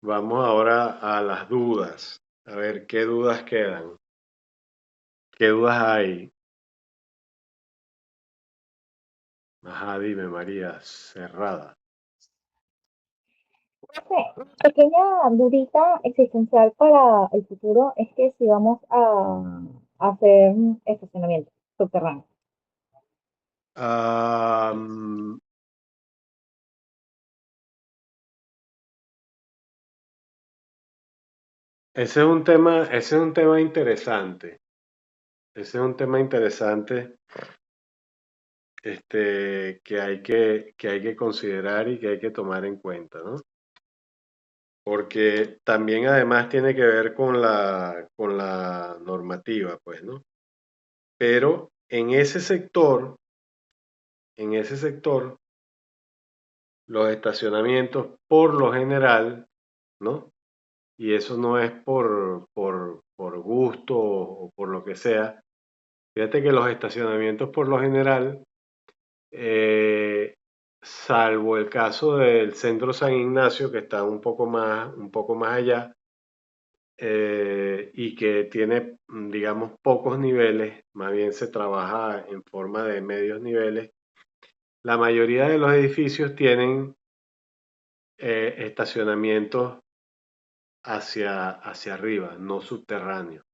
Vamos ahora a las dudas. A ver, ¿qué dudas quedan? ¿Qué dudas hay? Ajá, dime, María, cerrada. No sé, una pequeña dudita existencial para el futuro es que si vamos a hacer estacionamiento subterráneo. Ah, ese es un tema interesante. Ese es un tema interesante, que hay que considerar y que hay que tomar en cuenta, ¿no? Porque también además tiene que ver con la normativa, pues, ¿no? Pero en ese sector, los estacionamientos, por lo general, ¿no? Y eso no es por gusto o por lo que sea. Fíjate que los estacionamientos, por lo general, eh, salvo el caso del Centro San Ignacio, que está un poco más allá, y que tiene, digamos, pocos niveles, más bien se trabaja en forma de medios niveles. La mayoría de los edificios tienen estacionamientos hacia arriba, no subterráneos.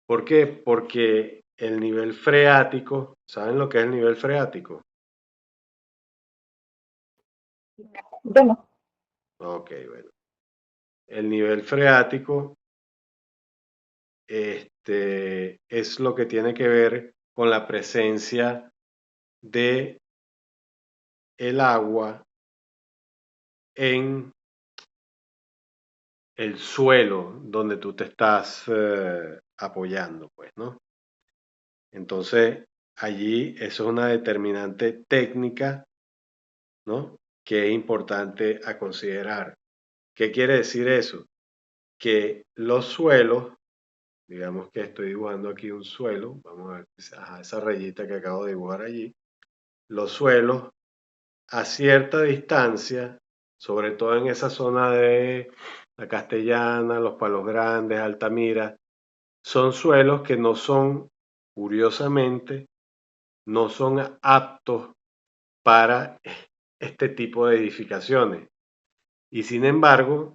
¿Por qué? Porque el nivel freático, ¿saben lo que es el nivel freático? Yo no. Ok, bueno. El nivel freático, es lo que tiene que ver con la presencia de el agua en el suelo donde tú te estás apoyando, pues, ¿no? Entonces, allí eso es una determinante técnica, ¿no? Que es importante a considerar. ¿Qué quiere decir eso? Que los suelos, digamos que estoy dibujando aquí un suelo, vamos a ver, ajá, esa rayita que acabo de dibujar allí, los suelos a cierta distancia, sobre todo en esa zona de la Castellana, Los Palos Grandes, Altamira, son suelos que no son, curiosamente, no son aptos para este tipo de edificaciones. Y sin embargo,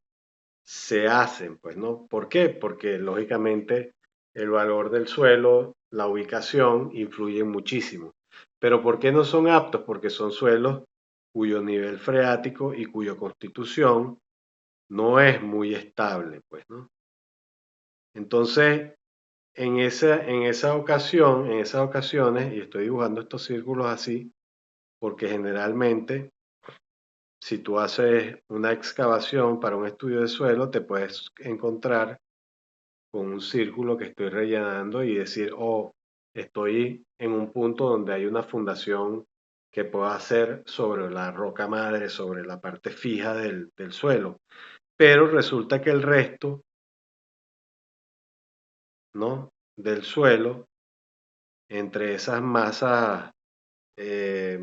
se hacen, pues, ¿no? ¿Por qué? Porque lógicamente el valor del suelo, la ubicación, influyen muchísimo. Pero ¿por qué no son aptos? Porque son suelos cuyo nivel freático y cuya constitución no es muy estable, pues, ¿no? Entonces, en esa ocasión, en esas ocasiones, y estoy dibujando estos círculos así, porque generalmente si tú haces una excavación para un estudio de suelo, te puedes encontrar con un círculo que estoy rellenando y decir, oh, estoy en un punto donde hay una fundación que puedo hacer sobre la roca madre, sobre la parte fija del suelo. Pero resulta que el resto, ¿no? Del suelo, entre esas masas eh,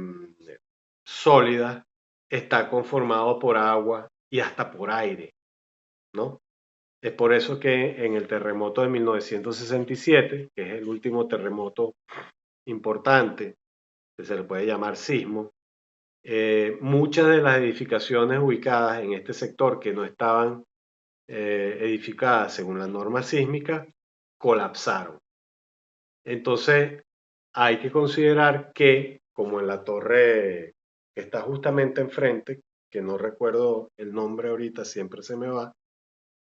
sólidas, está conformado por agua y hasta por aire, ¿no? Es por eso que en el terremoto de 1967, que es el último terremoto importante, que se le puede llamar sismo, muchas de las edificaciones ubicadas en este sector que no estaban edificadas según la norma sísmica, colapsaron. Entonces, hay que considerar que, como en la torre que está justamente enfrente, que no recuerdo el nombre ahorita, siempre se me va,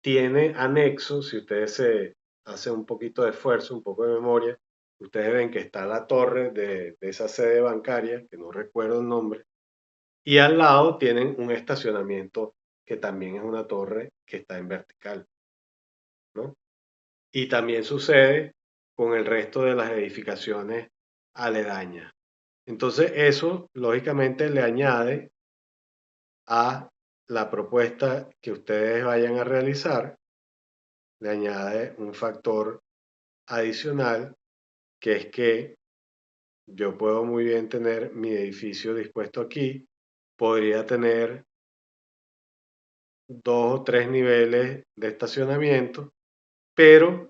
tiene anexo, si ustedes se hacen un poquito de esfuerzo, un poco de memoria, ustedes ven que está la torre de esa sede bancaria, que no recuerdo el nombre, y al lado tienen un estacionamiento que también es una torre que está en vertical, ¿no? Y también sucede con el resto de las edificaciones aledañas. Entonces eso, lógicamente, le añade a la propuesta que ustedes vayan a realizar, le añade un factor adicional, que es que yo puedo muy bien tener mi edificio dispuesto aquí, podría tener 2 o 3 niveles de estacionamiento, pero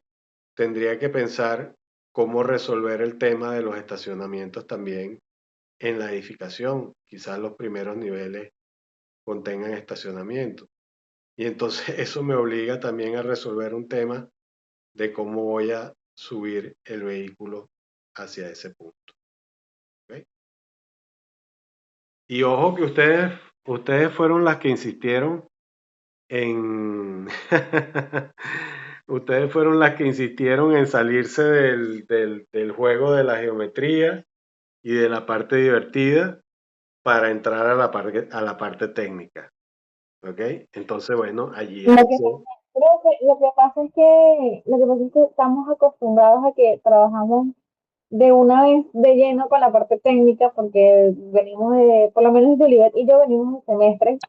tendría que pensar cómo resolver el tema de los estacionamientos también en la edificación. Quizás los primeros niveles contengan estacionamiento. Y entonces eso me obliga también a resolver un tema de cómo voy a subir el vehículo hacia ese punto. ¿Ok? Y ojo que ustedes fueron las que insistieron en... ustedes fueron las que insistieron en salirse del juego de la geometría y de la parte divertida para entrar a la parte técnica. ¿Ok? Entonces, bueno, allí Lo que, empecé. lo que pasa es que, lo que pasa es que estamos acostumbrados a que trabajamos de una vez de lleno con la parte técnica, porque venimos de, por lo menos de Olivet y yo venimos de semestres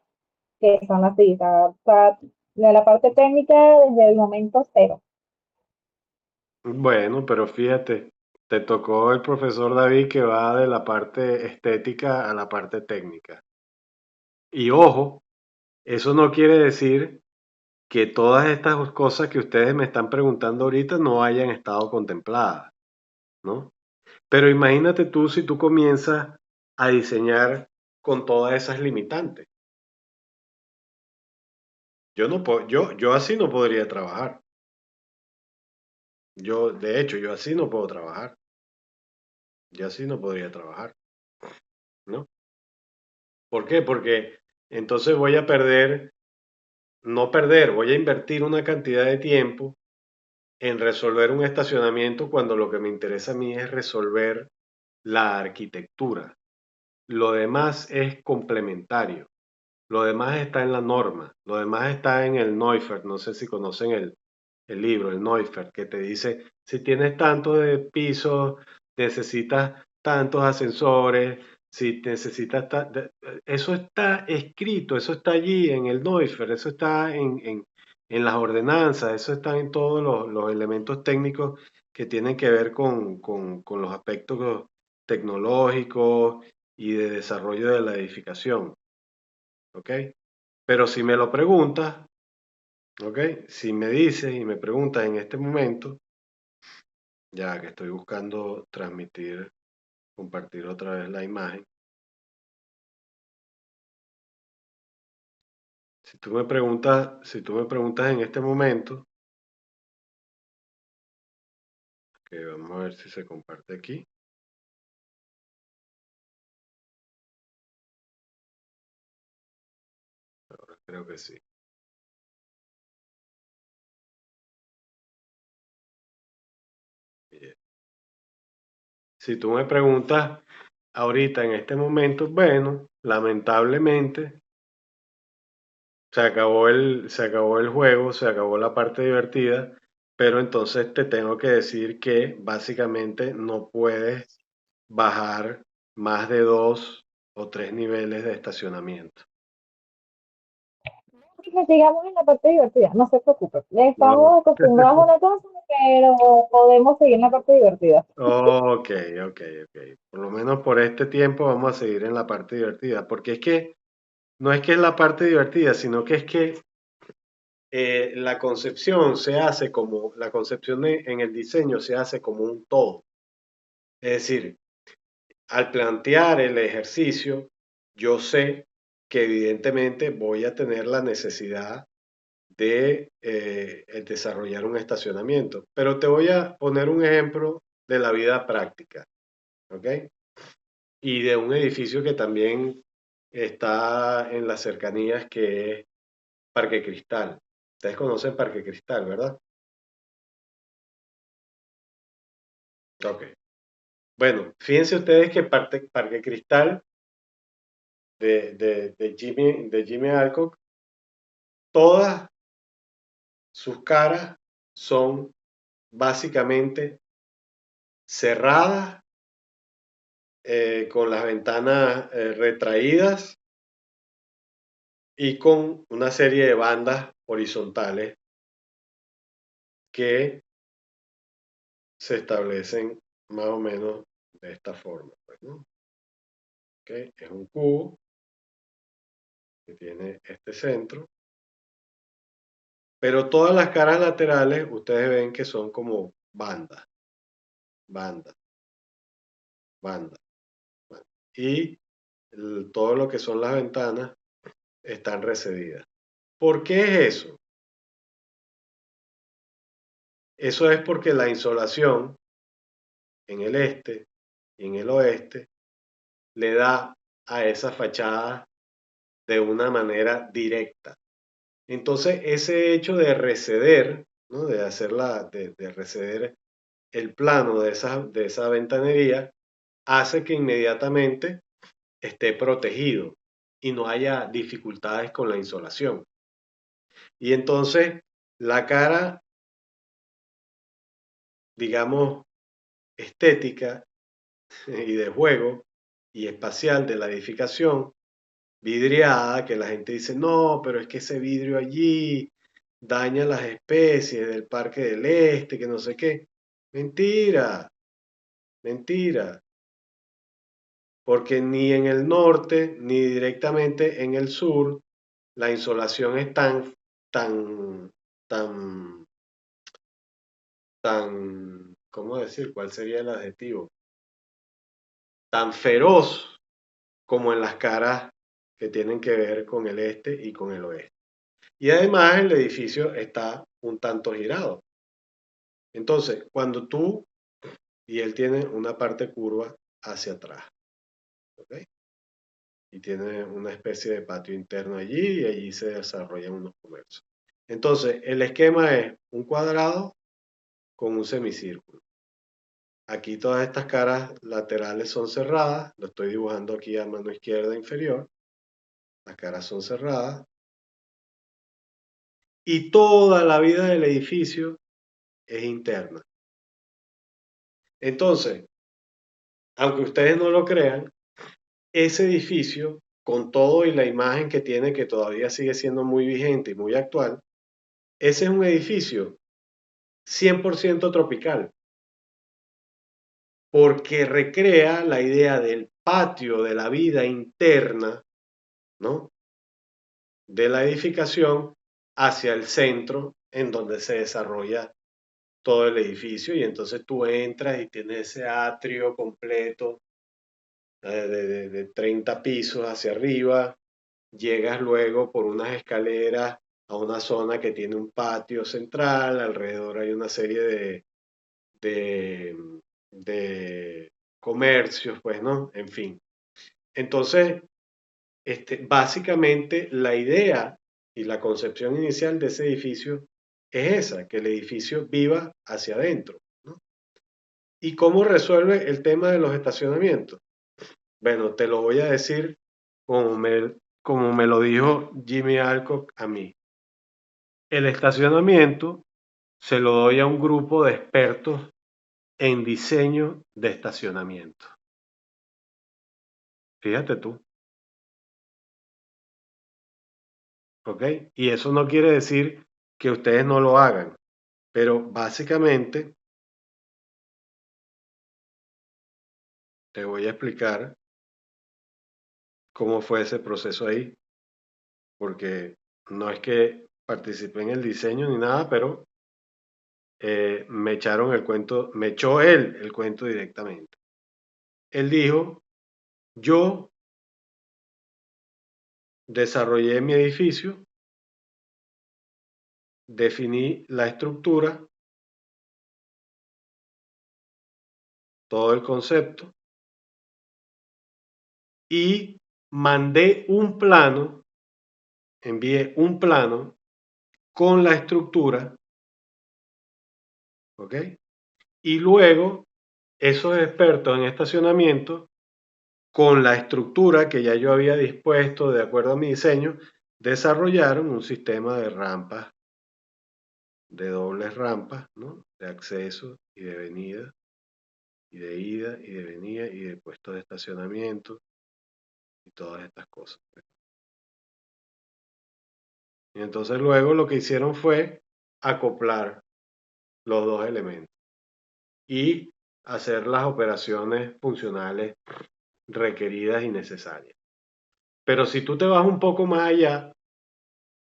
que son así, o sea, de la parte técnica desde el momento cero. Bueno, pero fíjate, te tocó el profesor David que va de la parte estética a la parte técnica. Y ojo, eso no quiere decir que todas estas cosas que ustedes me están preguntando ahorita no hayan estado contempladas, ¿no? Pero imagínate tú si tú comienzas a diseñar con todas esas limitantes. Yo no puedo, yo así no podría trabajar. Yo, de hecho, yo así no puedo trabajar. Yo así no podría trabajar, ¿no? ¿Por qué? Porque entonces voy a perder, no perder, voy a invertir una cantidad de tiempo en resolver un estacionamiento cuando lo que me interesa a mí es resolver la arquitectura. Lo demás es complementario. Lo demás está en la norma. Lo demás está en el Neufert. No sé si conocen el libro, el Neufert, que te dice, si tienes tanto de piso, necesitas tantos ascensores, si necesitas... eso está escrito, eso está allí en el Neufert, eso está en las ordenanzas, eso está en todos los elementos técnicos que tienen que ver con los aspectos tecnológicos y de desarrollo de la edificación. ¿Ok? Pero si me lo preguntas, ¿ok? Si me dices y me preguntas en este momento, ya que estoy buscando transmitir, compartir otra vez la imagen. Si tú me preguntas en este momento, que vamos a ver si se comparte aquí. Ahora creo que sí. Bien. Si tú me preguntas ahorita en este momento, bueno, lamentablemente se acabó el juego, se acabó la parte divertida, pero entonces te tengo que decir que básicamente no puedes bajar más de 2 o 3 niveles de estacionamiento. Que sigamos en la parte divertida, no se preocupe. No. Estamos acostumbrados a una cosa, pero podemos seguir en la parte divertida. Ok, ok, ok. Por lo menos por este tiempo vamos a seguir en la parte divertida, porque es que no es que es la parte divertida, sino que es que la concepción se hace como, la concepción en el diseño se hace como un todo. Es decir, al plantear el ejercicio, yo sé que evidentemente voy a tener la necesidad de desarrollar un estacionamiento. Pero te voy a poner un ejemplo de la vida práctica, ¿ok? Y de un edificio que también está en las cercanías, que es Parque Cristal. Ustedes conocen Parque Cristal, ¿verdad? Ok. Bueno, fíjense ustedes que Parque Cristal de Jimmy Alcock, todas sus caras son básicamente cerradas, con las ventanas retraídas y con una serie de bandas horizontales que se establecen más o menos de esta forma, pues, ¿no? ¿Ok? Es un cubo que tiene este centro Pero todas las caras laterales ustedes ven que son como bandas, bandas, bandas. Bandas. Y todo lo que son las ventanas están recedidas. ¿Por qué es eso? Eso es porque la insolación en el este y en el oeste le da a esa fachada de una manera directa. Entonces, ese hecho de receder, ¿no? De receder el plano de esa ventanería, hace que inmediatamente esté protegido y no haya dificultades con la insolación. Y entonces, la cara, digamos, estética y de juego y espacial de la edificación vidriada, que la gente dice, no, pero es que ese vidrio allí daña las especies del Parque del Este, que no sé qué. Mentira, mentira, porque ni en el norte ni directamente en el sur la insolación es tan, tan, ¿cómo decir? ¿Cuál sería el adjetivo? Tan feroz como en las caras que tienen que ver con el este y con el oeste. Y además el edificio está un tanto girado. Entonces, cuando tú y él tiene una parte curva hacia atrás, ¿ok? Y tiene una especie de patio interno allí y allí se desarrollan unos comercios. Entonces, el esquema es un cuadrado con un semicírculo. Aquí todas estas caras laterales son cerradas, lo estoy dibujando aquí a mano izquierda inferior, las caras son cerradas y toda la vida del edificio es interna. Entonces, aunque ustedes no lo crean, ese edificio, con todo y la imagen que tiene, que todavía sigue siendo muy vigente y muy actual, ese es un edificio 100% tropical, porque recrea la idea del patio de la vida interna, ¿no? De la edificación hacia el centro en donde se desarrolla todo el edificio y entonces tú entras y tienes ese atrio completo de 30 pisos hacia arriba, llegas luego por unas escaleras a una zona que tiene un patio central, alrededor hay una serie de, de comercios, pues, ¿no? En fin. Entonces, básicamente la idea y la concepción inicial de ese edificio es esa, que el edificio viva hacia adentro, ¿no? ¿Y cómo resuelve el tema de los estacionamientos? Bueno, te lo voy a decir como me lo dijo Jimmy Alcock a mí. El estacionamiento se lo doy a un grupo de expertos en diseño de estacionamiento. Fíjate tú, ¿ok? Y eso no quiere decir que ustedes no lo hagan, pero básicamente te voy a explicar cómo fue ese proceso ahí, porque no es que participé en el diseño ni nada, pero me echaron el cuento, me echó él el cuento directamente. Él dijo, yo desarrollé mi edificio, definí la estructura, todo el concepto, y mandé un plano, envié un plano con la estructura, ¿ok? Y luego esos expertos en estacionamiento, con la estructura que ya yo había dispuesto de acuerdo a mi diseño, desarrollaron un sistema de rampas, de dobles rampas, ¿no? De acceso y de venida, y de ida y de venida y de puestos de estacionamiento y todas estas cosas. Y entonces luego lo que hicieron fue acoplar los dos elementos y hacer las operaciones funcionales requeridas y necesarias. Pero si tú te vas un poco más allá,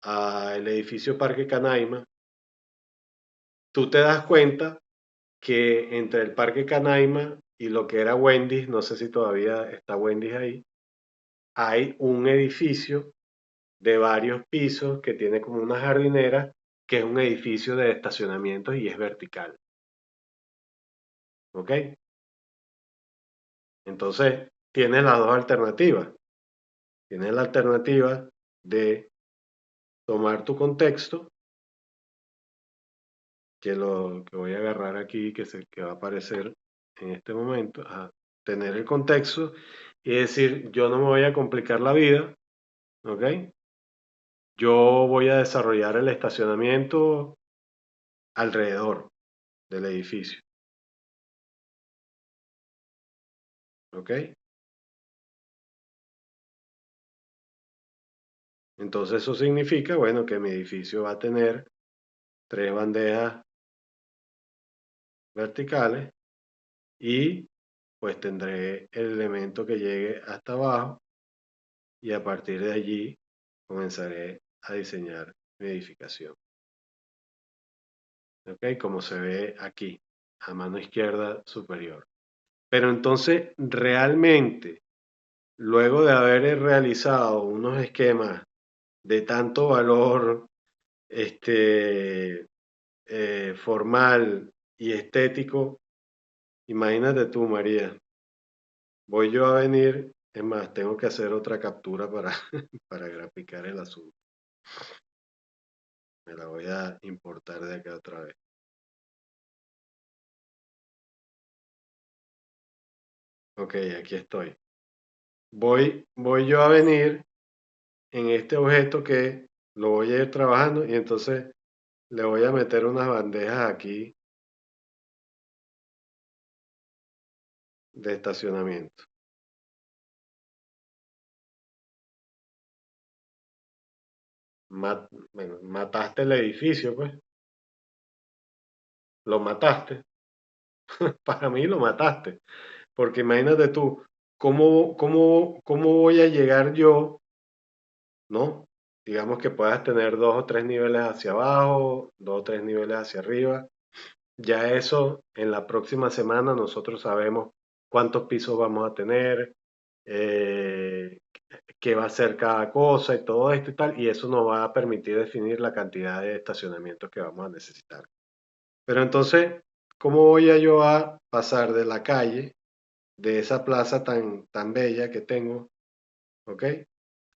al edificio Parque Canaima, tú te das cuenta que entre el Parque Canaima y lo que era Wendy's, no sé si todavía está Wendy's ahí, hay un edificio de varios pisos que tiene como una jardinera, que es un edificio de estacionamientos y es vertical. ¿Ok? Entonces, tienes las dos alternativas. Tienes la alternativa de tomar tu contexto, que lo que voy a agarrar aquí, que va a aparecer en este momento, a tener el contexto y decir, yo no me voy a complicar la vida, ¿ok? Yo voy a desarrollar el estacionamiento alrededor del edificio, ¿ok? Entonces eso significa, bueno, que mi edificio va a tener tres bandejas verticales y pues tendré el elemento que llegue hasta abajo y a partir de allí comenzaré a diseñar mi edificación. ¿Ok? Como se ve aquí, a mano izquierda superior. Pero entonces, realmente, luego de haber realizado unos esquemas de tanto valor formal y estético, imagínate tú, María, voy yo a venir, es más, tengo que hacer otra captura para, para graficar el asunto. Me la voy a importar de acá otra vez. Ok, aquí estoy. Voy yo a venir en este objeto que lo voy a ir trabajando y entonces le voy a meter unas bandejas aquí de estacionamiento. Bueno, mataste el edificio, pues. Lo mataste. Para mí lo mataste. Porque imagínate tú, ¿cómo voy a llegar yo, ¿no? Digamos que puedas tener dos o tres niveles hacia abajo, dos o tres niveles hacia arriba. Ya eso, en la próxima semana nosotros sabemos cuántos pisos vamos a tener, eh, qué va a ser cada cosa y todo esto y tal, y eso nos va a permitir definir la cantidad de estacionamientos que vamos a necesitar. Pero entonces, ¿cómo voy a yo a pasar de la calle, de esa plaza tan bella que tengo, ¿ok?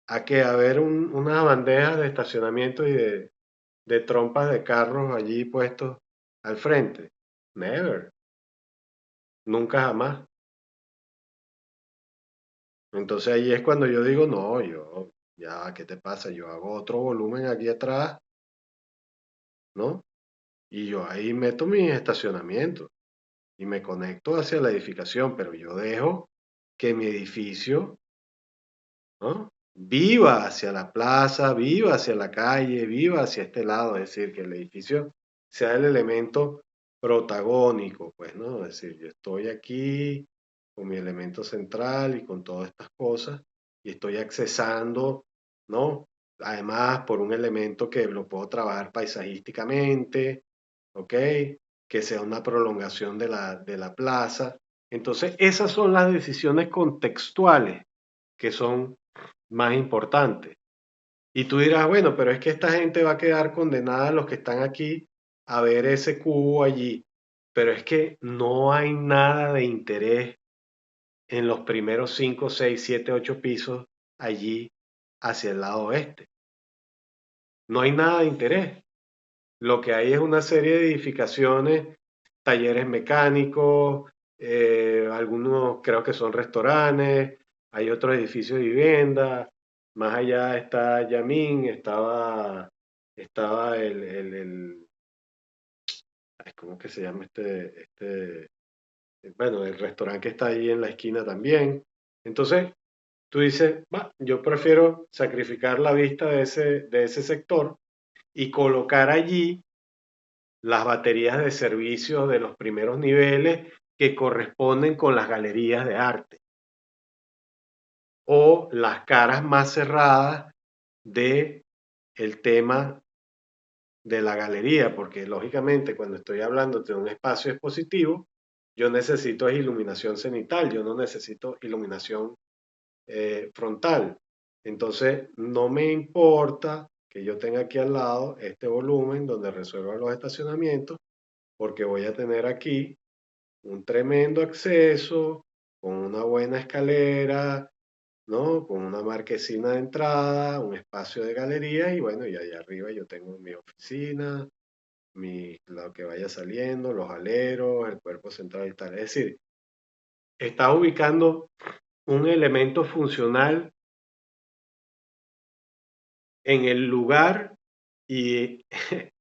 A que a ver unas bandejas de estacionamiento y de trompas de carros allí puestos al frente. Never, nunca jamás. Entonces ahí es cuando yo digo, no, yo, ya, ¿qué te pasa? Yo hago otro volumen aquí atrás, ¿no? Y yo ahí meto mi estacionamiento y me conecto hacia la edificación, pero yo dejo que mi edificio, ¿no? Viva hacia la plaza, viva hacia la calle, viva hacia este lado, es decir, que el edificio sea el elemento protagónico, pues, ¿no? Es decir, yo estoy aquí con mi elemento central y con todas estas cosas y estoy accesando, ¿no? Además, por un elemento que lo puedo trabajar paisajísticamente, ¿ok? Que sea una prolongación de la plaza. Entonces, esas son las decisiones contextuales que son más importantes. Y tú dirás, bueno, pero es que esta gente va a quedar condenada, los que están aquí, a ver ese cubo allí. Pero es que no hay nada de interés en los primeros 5 6 7 8 pisos allí hacia el lado oeste. No hay nada de interés. Lo que hay es una serie de edificaciones, talleres mecánicos, algunos creo que son restaurantes, hay otros edificios de vivienda, más allá está Yamín, estaba ay, ¿cómo que se llama bueno, el restaurante que está ahí en la esquina también. Entonces, tú dices, va, yo prefiero sacrificar la vista de ese sector y colocar allí las baterías de servicios de los primeros niveles que corresponden con las galerías de arte o las caras más cerradas de el tema de la galería, porque lógicamente cuando estoy hablando de un espacio expositivo, yo necesito es iluminación cenital, yo no necesito iluminación frontal. Entonces, no me importa que yo tenga aquí al lado este volumen donde resuelva los estacionamientos, porque voy a tener aquí un tremendo acceso con una buena escalera, ¿no? Con una marquesina de entrada, un espacio de galería y bueno, y allá arriba yo tengo mi oficina, lo que vaya saliendo, los aleros, el cuerpo central y tal. Es decir, está ubicando un elemento funcional en el lugar y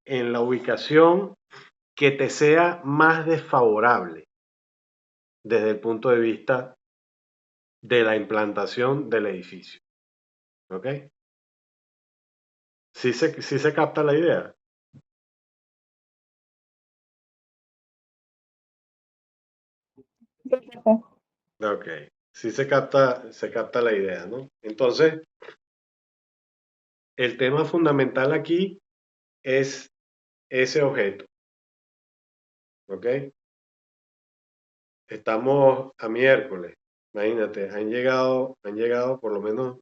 en la ubicación que te sea más desfavorable desde el punto de vista de la implantación del edificio. ¿Ok? Sí se capta la idea. Ok. Sí se capta la idea, ¿no? Entonces, el tema fundamental aquí es ese objeto. ¿Ok? Estamos a miércoles. Imagínate, han llegado por lo menos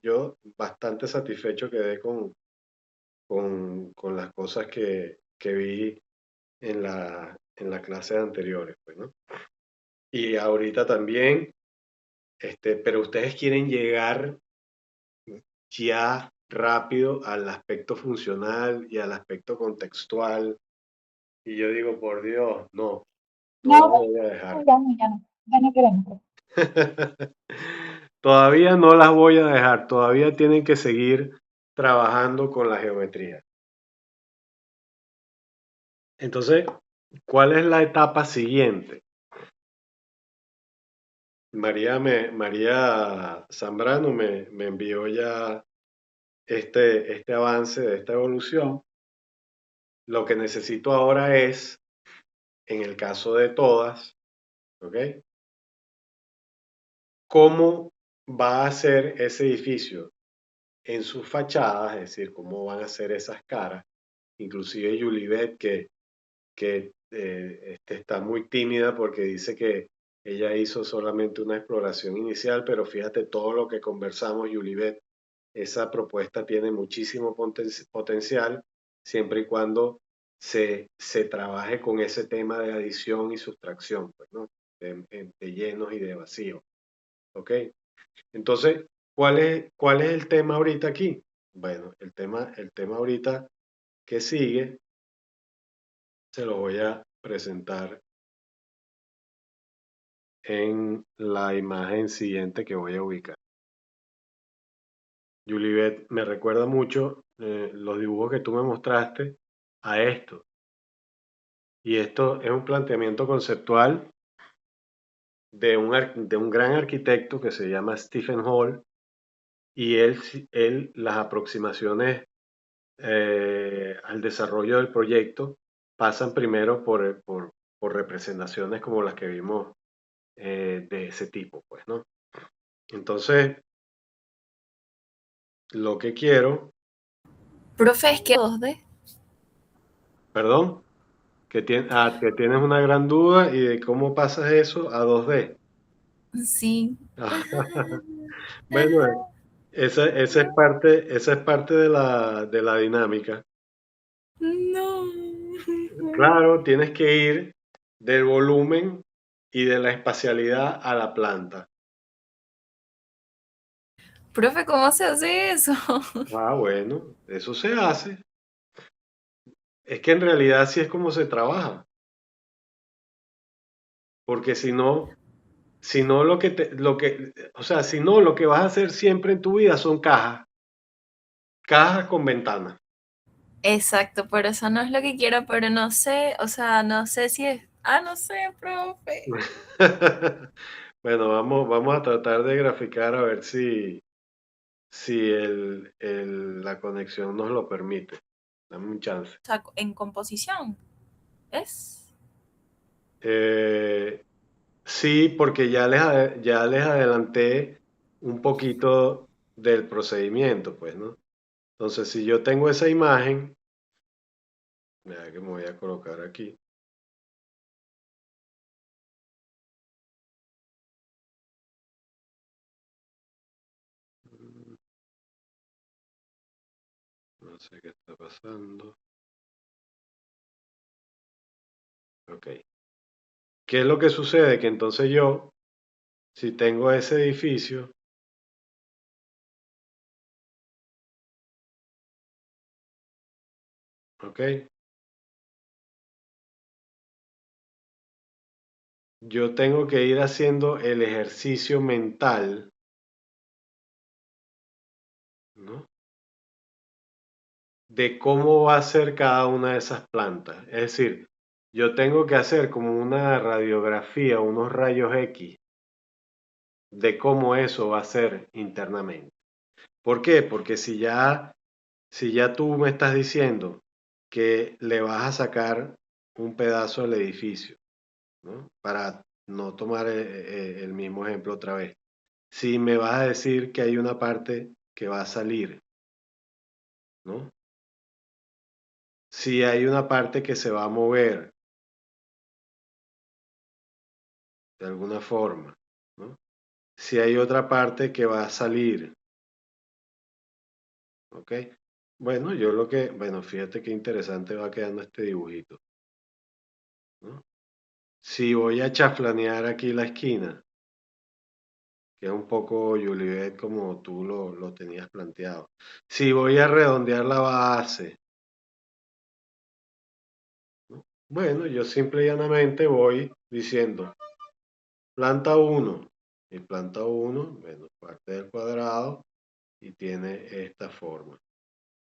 yo bastante satisfecho quedé con las cosas que vi en las clases anteriores, pues, ¿no? Y ahorita también, pero ustedes quieren llegar ya rápido al aspecto funcional y al aspecto contextual. Y yo digo, por Dios, no, no No, las voy a no, dejar. ya no, ya no, ya no queremos, pues. Todavía no las voy a dejar, todavía tienen que seguir trabajando con la geometría. Entonces, ¿cuál es la etapa siguiente? María Zambrano me envió ya este avance de esta evolución. Lo que necesito ahora es, en el caso de todas, ¿ok? ¿Cómo va a ser ese edificio en sus fachadas? Es decir, cómo van a ser esas caras. Inclusive Yulibet, que está muy tímida porque dice que ella hizo solamente una exploración inicial, pero fíjate todo lo que conversamos, Yulibet, esa propuesta tiene muchísimo potencial siempre y cuando se trabaje con ese tema de adición y sustracción, pues, ¿no? De llenos y de vacíos, ¿ok? Entonces, cuál es el tema ahorita aquí? Bueno, el tema ahorita que sigue se lo voy a presentar en la imagen siguiente que voy a ubicar. Julibet, me recuerda mucho los dibujos que tú me mostraste a esto. Y esto es un planteamiento conceptual de un gran arquitecto que se llama Stephen Hall y él las aproximaciones al desarrollo del proyecto pasan primero por representaciones como las que vimos de ese tipo, pues, ¿no? Entonces, lo que quiero, Profe, es que 2D. perdón, que tienes una gran duda y de cómo pasas eso a 2D. Sí. Bueno, esa es parte de la dinámica. No. Claro, tienes que ir del volumen y de la espacialidad a la planta. Profe, ¿cómo se hace eso? Ah, bueno, eso se hace. Es que en realidad así es como se trabaja, porque si no o sea, si no lo que vas a hacer siempre en tu vida son cajas con ventanas. Exacto, por eso no es lo que quiero, pero no sé, o sea, no sé si es... Ah, no sé, profe. Bueno, vamos a tratar de graficar a ver si la conexión nos lo permite. Dame un chance. O sea, en composición, ¿es? Eh, sí, porque ya les adelanté un poquito del procedimiento, pues, ¿no? Entonces, si yo tengo esa imagen, mira que me voy a colocar aquí. No sé qué está pasando. Ok. ¿Qué es lo que sucede? Que entonces yo, si tengo ese edificio, ok, yo tengo que ir haciendo el ejercicio mental, ¿no? De cómo va a ser cada una de esas plantas. Es decir, yo tengo que hacer como una radiografía, unos rayos X de cómo eso va a ser internamente. ¿Por qué? Porque si ya tú me estás diciendo que le vas a sacar un pedazo del edificio, ¿no? Para no tomar el mismo ejemplo otra vez. Si me vas a decir que hay una parte que va a salir, ¿no? Si hay una parte que se va a mover de alguna forma, ¿no? Si hay otra parte que va a salir, ¿ok? Bueno, bueno, fíjate qué interesante va quedando este dibujito, ¿no? Si voy a chaflanear aquí la esquina, que es un poco Juliet como tú lo tenías planteado. Si voy a redondear la base, ¿no? Bueno, yo simple y llanamente voy diciendo planta 1 y planta 1, bueno, parte del cuadrado y tiene esta forma.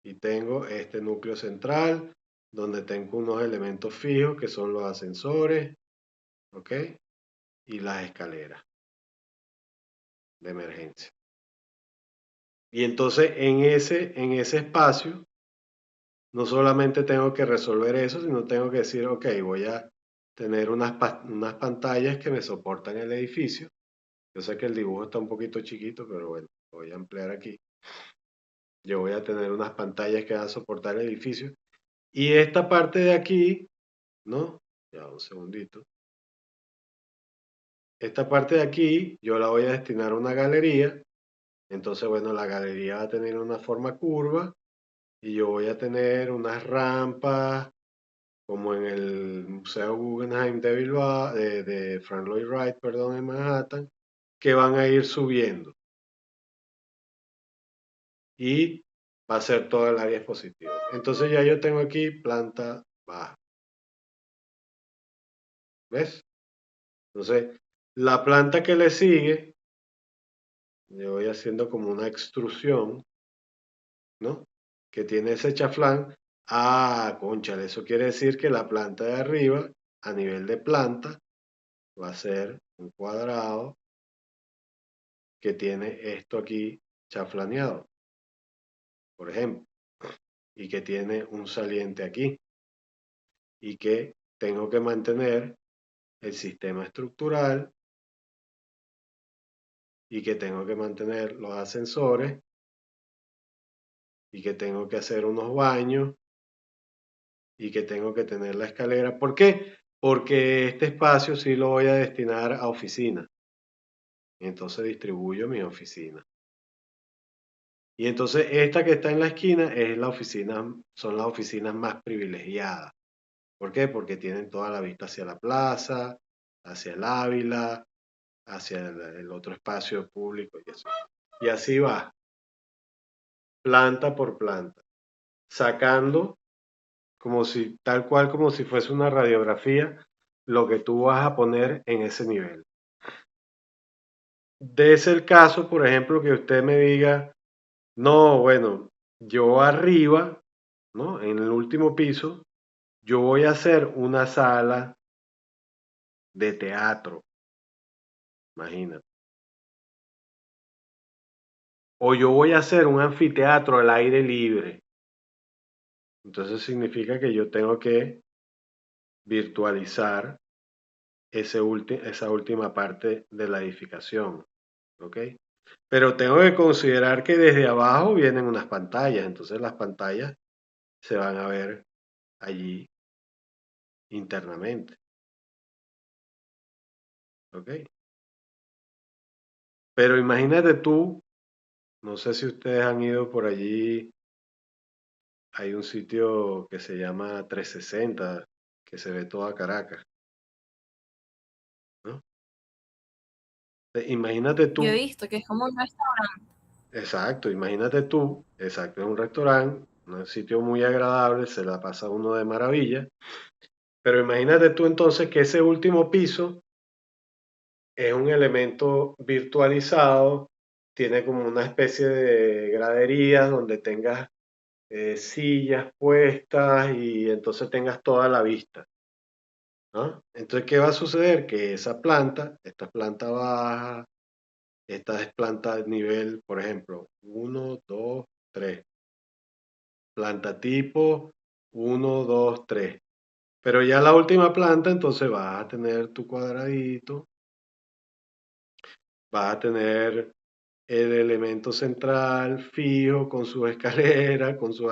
Y tengo este núcleo central donde tengo unos elementos fijos que son los ascensores, ¿ok? Y las escaleras de emergencia. Y entonces en ese espacio no solamente tengo que resolver eso, sino tengo que decir, ok, voy a tener unas pantallas que me soportan el edificio. Yo sé que el dibujo está un poquito chiquito, pero bueno, lo voy a ampliar aquí. Yo voy a tener unas pantallas que van a soportar el edificio. Y esta parte de aquí, ¿no? Ya un segundito. Esta parte de aquí yo la voy a destinar a una galería. Entonces, bueno, la galería va a tener una forma curva y yo voy a tener unas rampas como en el Museo Guggenheim de Bilbao, de Frank Lloyd Wright, perdón, en Manhattan, que van a ir subiendo. Y va a ser toda el área expositiva. Entonces ya yo tengo aquí planta baja. ¿Ves? Entonces, la planta que le sigue, yo voy haciendo como una extrusión, ¿no? Que tiene ese chaflán. Ah, cónchale, eso quiere decir que la planta de arriba, a nivel de planta, va a ser un cuadrado que tiene esto aquí chaflaneado, por ejemplo, y que tiene un saliente aquí, y que tengo que mantener el sistema estructural y que tengo que mantener los ascensores y que tengo que hacer unos baños y que tengo que tener la escalera. ¿Por qué? Porque este espacio sí lo voy a destinar a oficina. Y entonces distribuyo mi oficina. Y entonces esta que está en la esquina es la oficina, son las oficinas más privilegiadas. ¿Por qué? Porque tienen toda la vista hacia la plaza, hacia el Ávila, hacia el otro espacio público y así. Y así va, planta por planta, sacando tal cual como si fuese una radiografía, lo que tú vas a poner en ese nivel. De ese el caso, por ejemplo, que usted me diga, no, bueno, yo arriba, ¿no? En el último piso, yo voy a hacer una sala de teatro, imagínate. O yo voy a hacer un anfiteatro al aire libre. Entonces significa que yo tengo que virtualizar esa última parte de la edificación. ¿Ok? Pero tengo que considerar que desde abajo vienen unas pantallas, entonces las pantallas se van a ver allí internamente, ¿ok? Pero imagínate tú, no sé si ustedes han ido por allí, hay un sitio que se llama 360, que se ve toda Caracas, ¿no? Imagínate Yo he tú, visto que es como un restaurante. exacto, imagínate tú, exacto, en un restaurante, un sitio muy agradable, se la pasa uno de maravilla, pero imagínate tú entonces que ese último piso es un elemento virtualizado, tiene como una especie de graderías donde tengas sillas puestas y entonces tengas toda la vista, ¿no? Entonces, ¿qué va a suceder? Que esa planta, esta planta baja, esta es planta de nivel, por ejemplo, uno 2 3 planta tipo uno 2 3. Pero ya la última planta, entonces vas a tener tu cuadradito, vas a tener el elemento central fijo con su escalera, con sus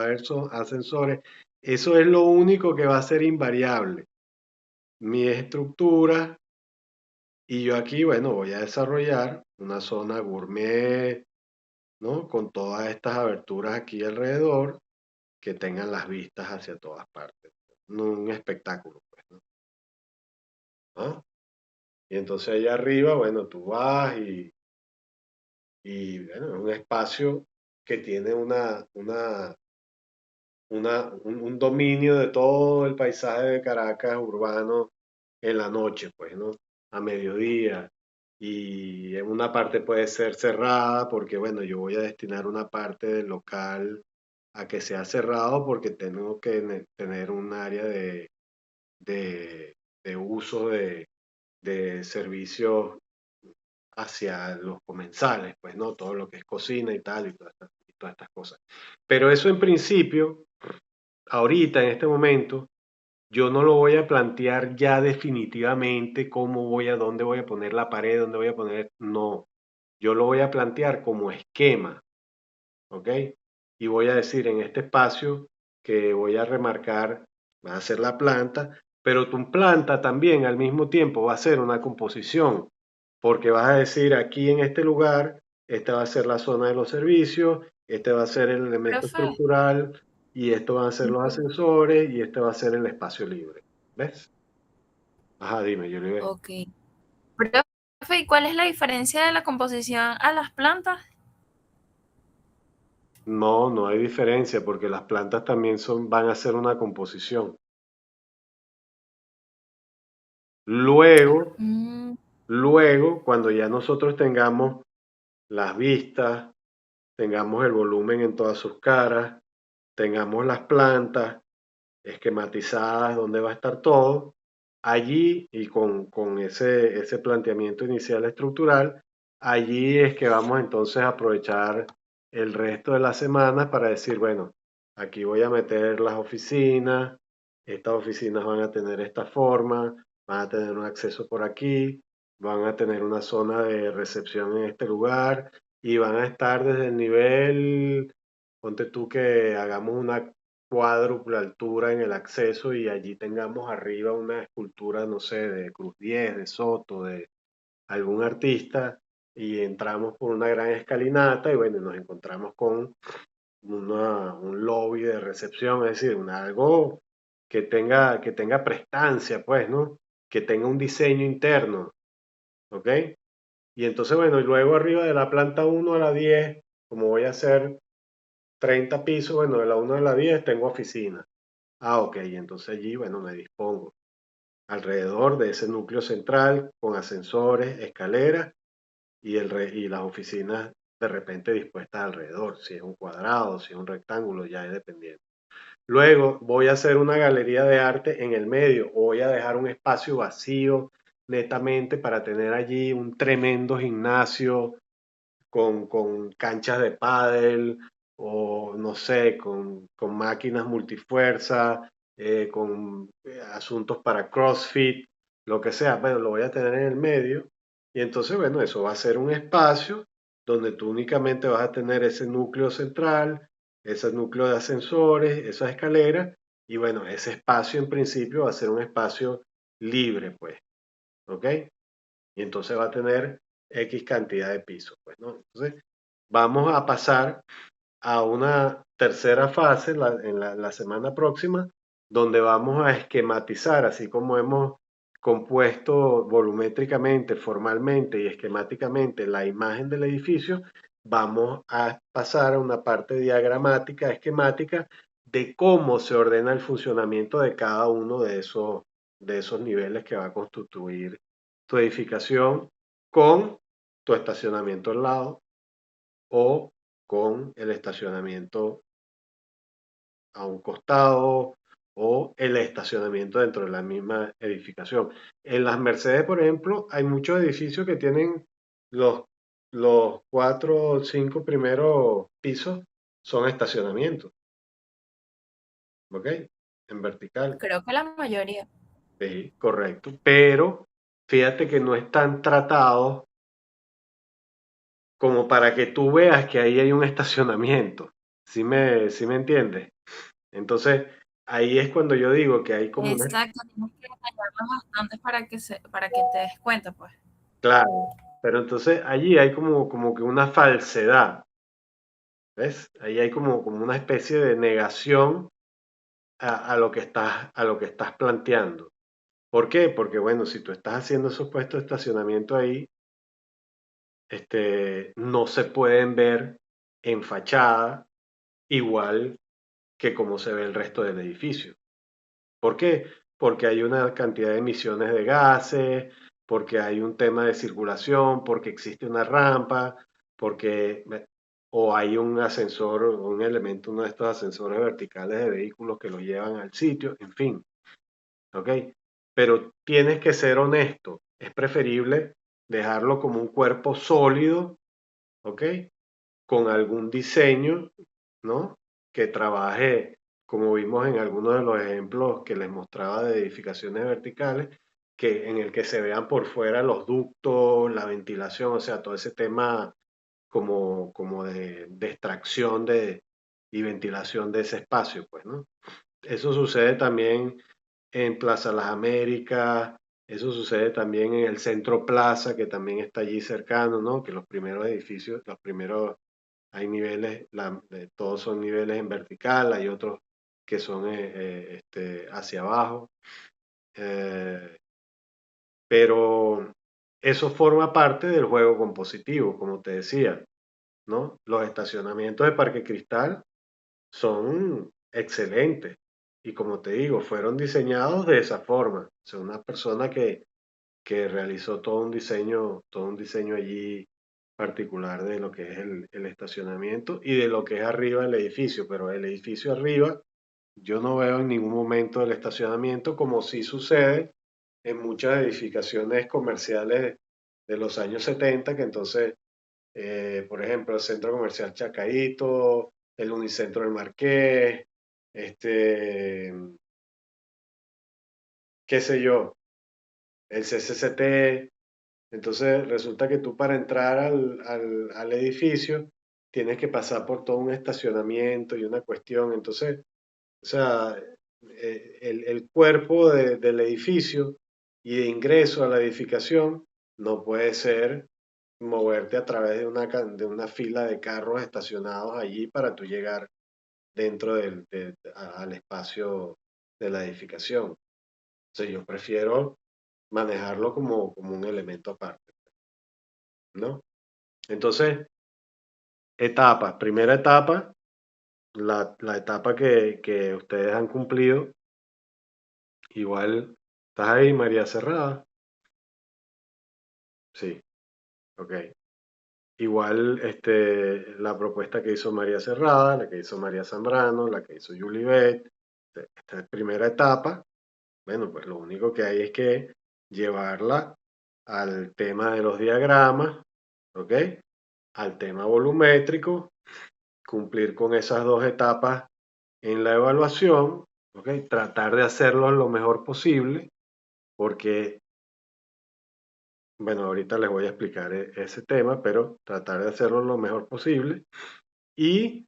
ascensores. Eso es lo único que va a ser invariable. Mi estructura y yo aquí, bueno, voy a desarrollar una zona gourmet, ¿no? Con todas estas aberturas aquí alrededor que tengan las vistas hacia todas partes. Un espectáculo, pues, ¿no? ¿Ah? Y entonces allá arriba, bueno, tú vas y bueno, es un espacio que tiene un dominio de todo el paisaje de Caracas urbano en la noche, pues, ¿no? A mediodía. Y en una parte puede ser cerrada porque, bueno, yo voy a destinar una parte del local a que sea cerrado porque tengo que tener un área de, de uso de servicios hacia los comensales, pues, ¿no? Todo lo que es cocina y tal y todas estas cosas. Pero eso en principio ahorita, en este momento, yo no lo voy a plantear ya definitivamente cómo voy a, dónde voy a poner la pared, dónde voy a poner, no, yo lo voy a plantear como esquema, ¿ok? Y voy a decir en este espacio que voy a remarcar, va a ser la planta, pero tu planta también al mismo tiempo va a ser una composición, porque vas a decir aquí en este lugar, esta va a ser la zona de los servicios, este va a ser el elemento Profe, estructural y esto van a ser los ujú, ascensores y este va a ser el espacio libre. ¿Ves? Ajá, dime, yo le ok. Profe, ¿y cuál es la diferencia de la composición a las plantas? No, no hay diferencia porque las plantas también van a ser una composición. Luego, Mm, luego, cuando ya nosotros tengamos las vistas, tengamos el volumen en todas sus caras, tengamos las plantas esquematizadas, donde va a estar todo, allí y con ese planteamiento inicial estructural, allí es que vamos entonces a aprovechar el resto de la semana para decir, bueno, aquí voy a meter las oficinas, estas oficinas van a tener esta forma, van a tener un acceso por aquí, van a tener una zona de recepción en este lugar y van a estar desde el nivel, ponte tú que hagamos una cuádruple altura en el acceso y allí tengamos arriba una escultura, no sé, de Cruz 10, de Soto, de algún artista, y entramos por una gran escalinata y bueno, nos encontramos con un lobby de recepción, es decir, algo que tenga prestancia, pues, ¿no? Que tenga un diseño interno, ¿ok? Y entonces, bueno, y luego arriba de la planta 1 a la 10, como voy a hacer 30 pisos, bueno, de la 1 a la 10 tengo oficina. Ah, ok, entonces allí, bueno, me dispongo alrededor de ese núcleo central con ascensores, escaleras y las oficinas de repente dispuestas alrededor, si es un cuadrado, si es un rectángulo, ya es dependiendo. Luego voy a hacer una galería de arte en el medio o voy a dejar un espacio vacío netamente para tener allí un tremendo gimnasio con canchas de pádel o no sé, con máquinas multifuerza, con asuntos para CrossFit, lo que sea, pero lo voy a tener en el medio y entonces, bueno, eso va a ser un espacio donde tú únicamente vas a tener ese núcleo central, ese núcleo de ascensores, esas escaleras, y bueno, ese espacio en principio va a ser un espacio libre, pues, ¿ok? Y entonces va a tener X cantidad de pisos, pues, ¿no? Entonces, vamos a pasar a una tercera fase en la semana próxima, donde vamos a esquematizar, así como hemos compuesto volumétricamente, formalmente y esquemáticamente la imagen del edificio, vamos a pasar a una parte diagramática, esquemática, de cómo se ordena el funcionamiento de cada uno de esos niveles que va a constituir tu edificación con tu estacionamiento al lado o con el estacionamiento a un costado o el estacionamiento dentro de la misma edificación. En las Mercedes, por ejemplo, hay muchos edificios que tienen los, los 4 o 5 primeros pisos son estacionamientos, ¿ok? En vertical, Creo que la mayoría. sí, correcto. Pero fíjate que no están tratados como para que tú veas que ahí hay un estacionamiento. Sí me entiendes? Entonces, ahí es cuando yo digo que hay como una, Exacto, tienes que detallarlos bastante para que te des cuenta, pues. claro, pero entonces allí hay como que una falsedad, ¿ves? Ahí hay como una especie de negación a lo que estás planteando. ¿Por qué? Porque bueno, si tú estás haciendo esos puestos de estacionamiento ahí, no se pueden ver en fachada igual que como se ve el resto del edificio. ¿Por qué? Porque hay una cantidad de emisiones de gases, porque hay un tema de circulación, porque existe una rampa, porque o hay un ascensor, un elemento, uno de estos ascensores verticales de vehículos que los llevan al sitio, en fin, ¿ok? Pero tienes que ser honesto. Es preferible dejarlo como un cuerpo sólido, ¿ok? Con algún diseño, ¿no? Que trabaje, como vimos en algunos de los ejemplos que les mostraba de edificaciones verticales, que en el que se vean por fuera los ductos, la ventilación, o sea, todo ese tema como de extracción y ventilación de ese espacio, pues, ¿no? Eso sucede también en Plaza Las Américas, eso sucede también en el Centro Plaza, que también está allí cercano, ¿no? Que los primeros edificios, los primeros hay niveles, todos son niveles en vertical, hay otros que son hacia abajo, eh, pero eso forma parte del juego compositivo, como te decía, ¿no? Los estacionamientos de Parque Cristal son excelentes y como te digo, fueron diseñados de esa forma. O sea, una persona que realizó todo un diseño allí particular de lo que es el estacionamiento y de lo que es arriba el edificio, pero el edificio arriba yo no veo en ningún momento el estacionamiento como sí sucede en muchas edificaciones comerciales de los años 70, que entonces, por ejemplo, el Centro Comercial Chacaíto, el Unicentro del Marqués, este, qué sé yo, el CCCT. Entonces resulta que tú para entrar al edificio tienes que pasar por todo un estacionamiento y una cuestión. Entonces, o sea, el cuerpo del edificio y de ingreso a la edificación no puede ser moverte a través de una fila de carros estacionados allí para tú llegar dentro al espacio de la edificación. O sea, yo prefiero manejarlo como un elemento aparte, ¿no? Entonces, etapas. Primera etapa, la etapa que ustedes han cumplido. Igual, ¿estás ahí, María Cerrada? Sí, ok. Igual, la propuesta que hizo María Cerrada, la que hizo María Zambrano, la que hizo Julie Beth, esta primera etapa, bueno, pues lo único que hay es que llevarla al tema de los diagramas, ¿ok? Al tema volumétrico, cumplir con esas dos etapas en la evaluación, ¿ok? Tratar de hacerlo lo mejor posible, porque Bueno, ahorita les voy a explicar ese tema, pero tratar de hacerlo lo mejor posible. Y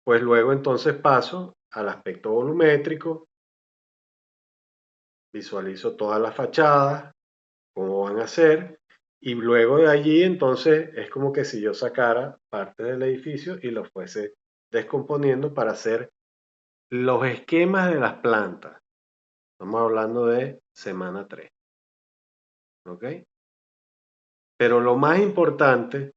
pues luego entonces paso al aspecto volumétrico, visualizo todas las fachadas, cómo van a ser, y luego de allí entonces es como que si yo sacara parte del edificio y lo fuese descomponiendo para hacer los esquemas de las plantas. Estamos hablando de semana 3, ¿ok? Pero lo más importante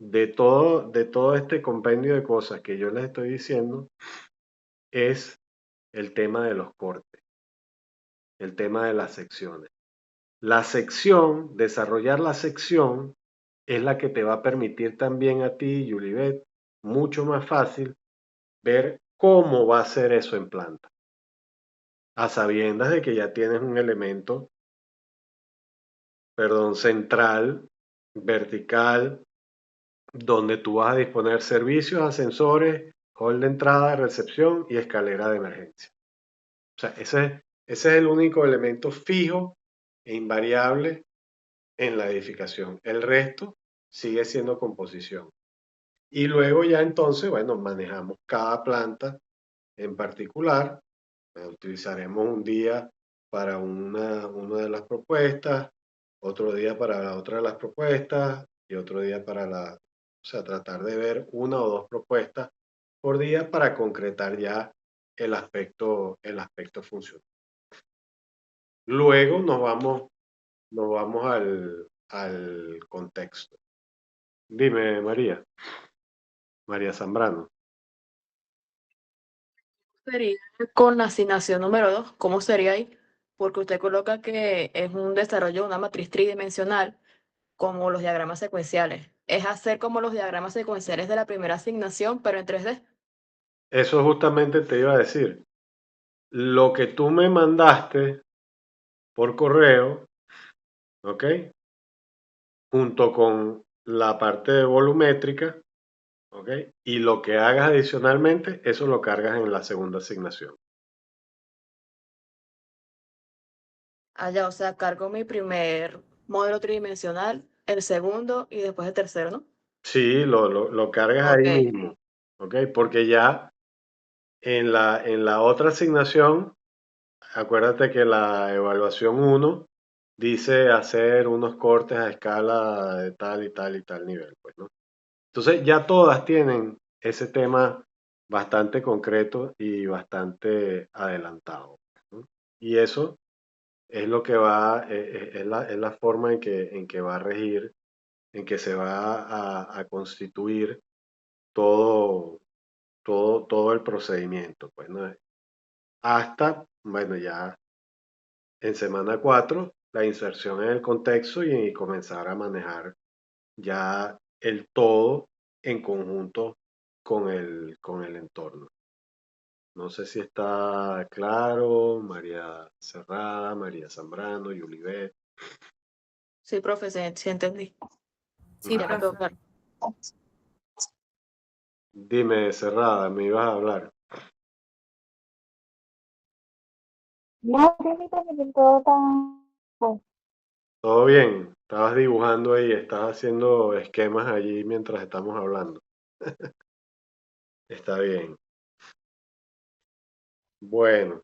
de todo este compendio de cosas que yo les estoy diciendo es el tema de los cortes, el tema de las secciones. La sección, desarrollar la sección, es la que te va a permitir también a ti, Yulibet, mucho más fácil ver cómo va a ser eso en planta, a sabiendas de que ya tienes un elemento, perdón, central, vertical, donde tú vas a disponer servicios, ascensores, hall de entrada, de recepción y escalera de emergencia. O sea, ese es el único elemento fijo e invariable en la edificación. El resto sigue siendo composición. Y luego ya entonces, bueno, manejamos cada planta en particular. Utilizaremos un día para una de las propuestas, otro día para la otra de las propuestas y otro día para la, o sea, tratar de ver una o dos propuestas por día para concretar ya el aspecto funcional. Luego nos vamos al contexto. Dime, María Zambrano. Sería con asignación número 2, ¿cómo sería ahí? Porque usted coloca que es un desarrollo de una matriz tridimensional como los diagramas secuenciales. Es hacer como los diagramas secuenciales de la primera asignación, pero en 3D. Eso justamente te iba a decir. Lo que tú me mandaste por correo, ¿ok? Junto con la parte de volumétrica, ¿ok? Y lo que hagas adicionalmente, eso lo cargas en la segunda asignación. Allá, o sea, cargo mi primer modelo tridimensional, el segundo y después el tercero, ¿no? Sí, lo cargas Ok, ahí mismo, ¿ok? Porque ya en la otra asignación, acuérdate que la evaluación 1 dice hacer unos cortes a escala de tal y tal y tal nivel, pues, ¿no? Entonces ya todas tienen ese tema bastante concreto y bastante adelantado, ¿no? Y eso es lo que va, es la forma en que va a regir, en que se va a constituir todo, todo el procedimiento, pues, ¿no? Hasta, bueno, ya en semana 4 la inserción en el contexto y comenzar a manejar ya el todo en conjunto con el entorno. No sé si está claro, María Cerrada, María Zambrano, Yulibet. sí, profe, sí, sí entendí. Sí, Ya me quedó profe. claro. Dime, Cerrada, me ibas a hablar. No, sí, mi profesor, todo tan... Todo bien, estabas dibujando ahí, estabas haciendo esquemas allí mientras estamos hablando. Está bien. Bueno,